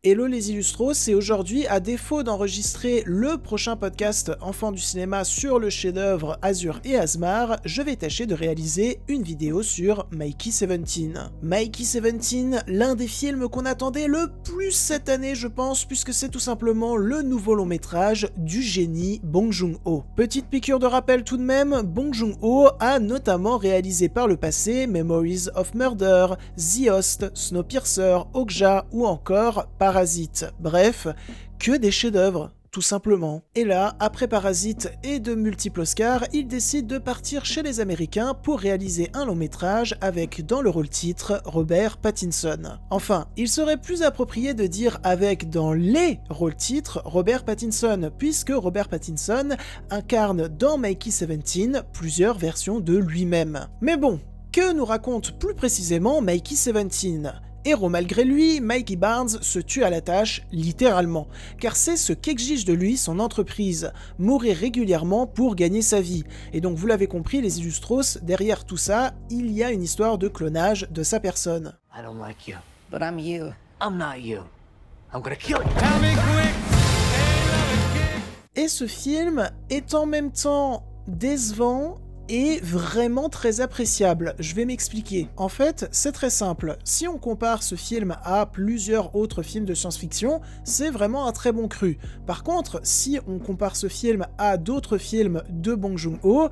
Hello les Illustros, et aujourd'hui, à défaut d'enregistrer le prochain podcast Enfants du cinéma sur le chef-d'œuvre Azur et Asmar, je vais tâcher de réaliser une vidéo sur Mikey 17. Mikey 17, l'un des films qu'on attendait le plus cette année je pense, puisque c'est tout simplement le nouveau long métrage du génie Bong Joon-ho. Petite piqûre de rappel tout de même, Bong Joon-ho a notamment réalisé par le passé Memories of Murder, The Host, Snowpiercer, Okja ou encore Parasite. Bref, que des chefs-d'œuvre, tout simplement. Et là, après Parasite et de multiples Oscars, il décide de partir chez les Américains pour réaliser un long métrage avec, dans le rôle titre, Robert Pattinson. Enfin, il serait plus approprié de dire avec, dans les rôles titres, Robert Pattinson, puisque Robert Pattinson incarne dans Mikey 17 plusieurs versions de lui-même. Mais bon, que nous raconte plus précisément Mikey 17 ? Héros malgré lui, Mikey Barnes se tue à la tâche, littéralement, car c'est ce qu'exige de lui son entreprise, mourir régulièrement pour gagner sa vie. Et donc vous l'avez compris les Illustros, derrière tout ça, il y a une histoire de clonage de sa personne. I don't like you, but I'm you. I'm not you. I'm gonna kill you. Et ce film est en même temps décevant et vraiment très appréciable. Je vais m'expliquer. En fait, c'est très simple. Si on compare ce film à plusieurs autres films de science-fiction, c'est vraiment un très bon cru. Par contre, si on compare ce film à d'autres films de Bong Joon-ho,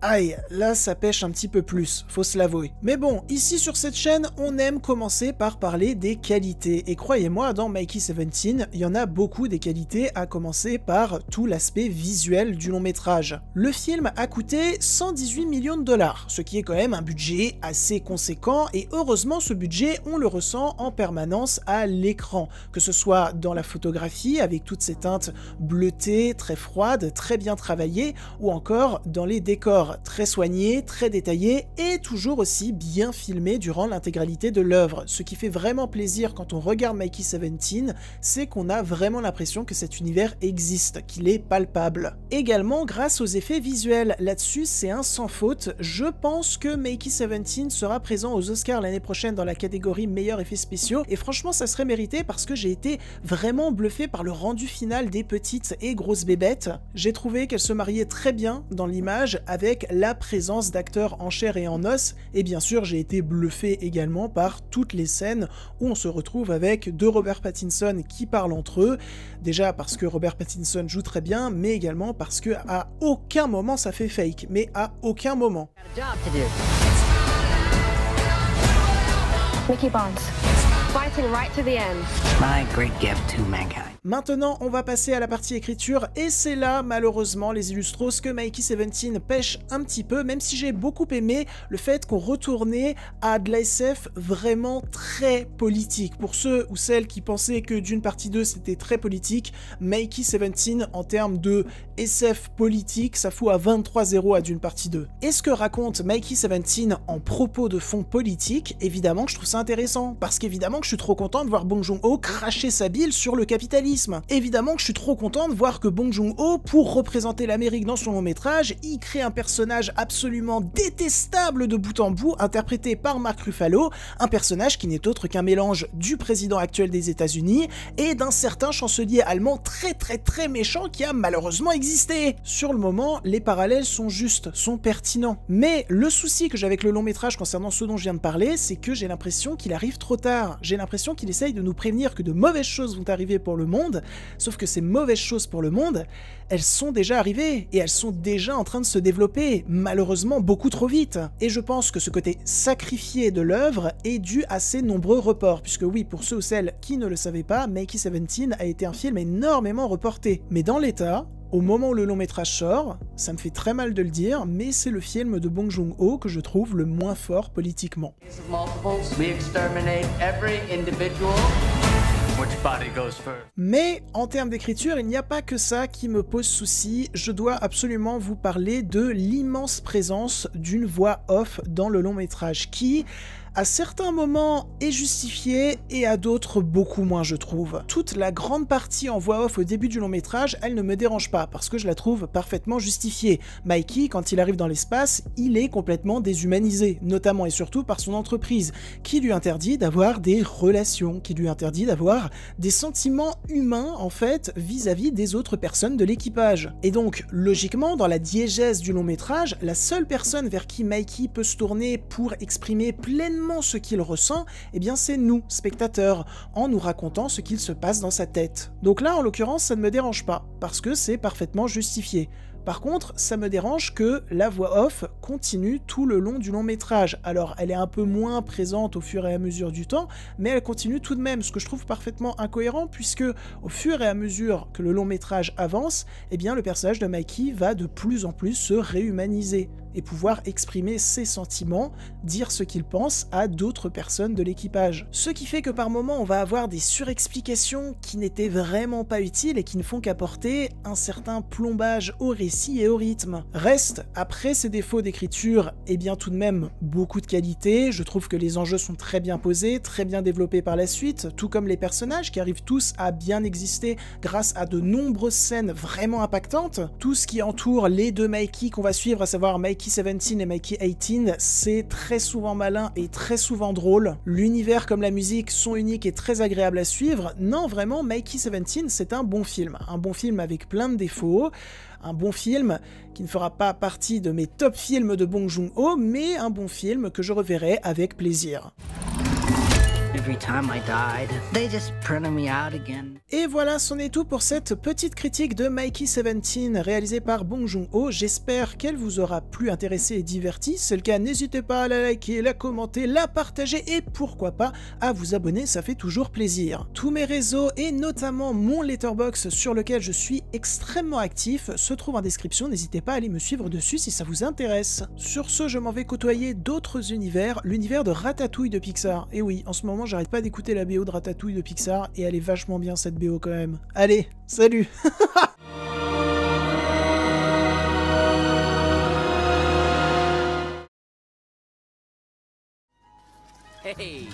aïe, là ça pêche un petit peu plus, faut se l'avouer. Mais bon, ici sur cette chaîne, on aime commencer par parler des qualités. Et croyez-moi, dans Mikey 17, il y en a beaucoup des qualités, à commencer par tout l'aspect visuel du long métrage. Le film a coûté 118 millions de dollars, ce qui est quand même un budget assez conséquent, et heureusement ce budget, on le ressent en permanence à l'écran, que ce soit dans la photographie, avec toutes ces teintes bleutées, très froides, très bien travaillées, ou encore dans les décors, très soigné, très détaillé et toujours aussi bien filmé durant l'intégralité de l'œuvre. Ce qui fait vraiment plaisir quand on regarde Mikey 17, c'est qu'on a vraiment l'impression que cet univers existe, qu'il est palpable. Également grâce aux effets visuels, là-dessus c'est un sans faute. Je pense que Mikey 17 sera présent aux Oscars l'année prochaine dans la catégorie meilleurs effets spéciaux et franchement ça serait mérité parce que j'ai été vraiment bluffé par le rendu final des petites et grosses bébêtes. J'ai trouvé qu'elles se mariaient très bien dans l'image avec la présence d'acteurs en chair et en os, et bien sûr j'ai été bluffé également par toutes les scènes où on se retrouve avec deux Robert Pattinson qui parlent entre eux, déjà parce que Robert Pattinson joue très bien, mais également parce que à aucun moment ça fait fake, mais à aucun moment. Mickey Barnes, fighting right to the end. My great gift to mankind. Maintenant, on va passer à la partie écriture, et c'est là, malheureusement, les Illustros, que Mikey 17 pêche un petit peu, même si j'ai beaucoup aimé le fait qu'on retournait à de la SF vraiment très politique. Pour ceux ou celles qui pensaient que Dune partie 2 c'était très politique, Mikey 17 en termes de SF politique, ça fout à 23-0 à Dune partie 2. Et ce que raconte Mikey 17 en propos de fond politique, évidemment que je trouve ça intéressant, parce qu'évidemment que je suis trop content de voir Bong Joon-ho cracher sa bile sur le capitalisme. Évidemment que je suis trop content de voir que Bong Joon-ho, pour représenter l'Amérique dans son long métrage, il crée un personnage absolument détestable de bout en bout, interprété par Mark Ruffalo, un personnage qui n'est autre qu'un mélange du président actuel des États-Unis et d'un certain chancelier allemand très méchant qui a malheureusement existé. Sur le moment, les parallèles sont justes, sont pertinents. Mais le souci que j'ai avec le long métrage concernant ce dont je viens de parler, c'est que j'ai l'impression qu'il arrive trop tard. J'ai l'impression qu'il essaye de nous prévenir que de mauvaises choses vont arriver pour le monde, sauf que ces mauvaises choses pour le monde, elles sont déjà arrivées, et elles sont déjà en train de se développer, malheureusement beaucoup trop vite. Et je pense que ce côté sacrifié de l'œuvre est dû à ces nombreux reports, puisque oui, pour ceux ou celles qui ne le savaient pas, Mikey 17 a été un film énormément reporté. Mais dans l'état, au moment où le long métrage sort, ça me fait très mal de le dire, mais c'est le film de Bong Joon-ho que je trouve le moins fort politiquement. Mais en termes d'écriture, il n'y a pas que ça qui me pose souci, je dois absolument vous parler de l'immense présence d'une voix off dans le long métrage qui, à certains moments est justifiée et à d'autres beaucoup moins, je trouve. Toute la grande partie en voix off au début du long métrage, elle ne me dérange pas parce que je la trouve parfaitement justifiée. Mikey, quand il arrive dans l'espace, il est complètement déshumanisé, notamment et surtout par son entreprise, qui lui interdit d'avoir des relations, qui lui interdit d'avoir des sentiments humains en fait vis-à-vis des autres personnes de l'équipage. Et donc, logiquement, dans la diégèse du long métrage, la seule personne vers qui Mikey peut se tourner pour exprimer pleinement ce qu'il ressent, eh bien c'est nous, spectateurs, en nous racontant ce qu'il se passe dans sa tête. Donc là, en l'occurrence, ça ne me dérange pas, parce que c'est parfaitement justifié. Par contre, ça me dérange que la voix off continue tout le long du long métrage. Alors, elle est un peu moins présente au fur et à mesure du temps, mais elle continue tout de même, ce que je trouve parfaitement incohérent, puisque au fur et à mesure que le long métrage avance, eh bien le personnage de Mikey va de plus en plus se réhumaniser et pouvoir exprimer ses sentiments, dire ce qu'il pense à d'autres personnes de l'équipage. Ce qui fait que par moments on va avoir des surexplications qui n'étaient vraiment pas utiles et qui ne font qu'apporter un certain plombage au récit et au rythme. Reste, après ces défauts d'écriture, eh bien tout de même beaucoup de qualité, je trouve que les enjeux sont très bien posés, très bien développés par la suite, tout comme les personnages qui arrivent tous à bien exister grâce à de nombreuses scènes vraiment impactantes. Tout ce qui entoure les deux Mikey qu'on va suivre, à savoir Mikey 17 et Mikey 18, c'est très souvent malin et très souvent drôle. L'univers comme la musique sont uniques et très agréables à suivre. Non, vraiment, Mikey 17, c'est un bon film avec plein de défauts, un bon film qui ne fera pas partie de mes top films de Bong Joon-ho, mais un bon film que je reverrai avec plaisir. Every time I died, they just printed me out again. Et voilà, c'en est tout pour cette petite critique de Mikey 17 réalisée par Bong Joon-ho. J'espère qu'elle vous aura plu, intéressé et diverti. Si c'est le cas, n'hésitez pas à la liker, la commenter, la partager et pourquoi pas à vous abonner, ça fait toujours plaisir. Tous mes réseaux et notamment mon Letterboxd sur lequel je suis extrêmement actif se trouvent en description, n'hésitez pas à aller me suivre dessus si ça vous intéresse. Sur ce, je m'en vais côtoyer d'autres univers, l'univers de Ratatouille de Pixar. Et oui, en ce moment j'arrête pas d'écouter la BO de Ratatouille de Pixar et elle est vachement bien cette BO quand même. Allez, salut. Hey.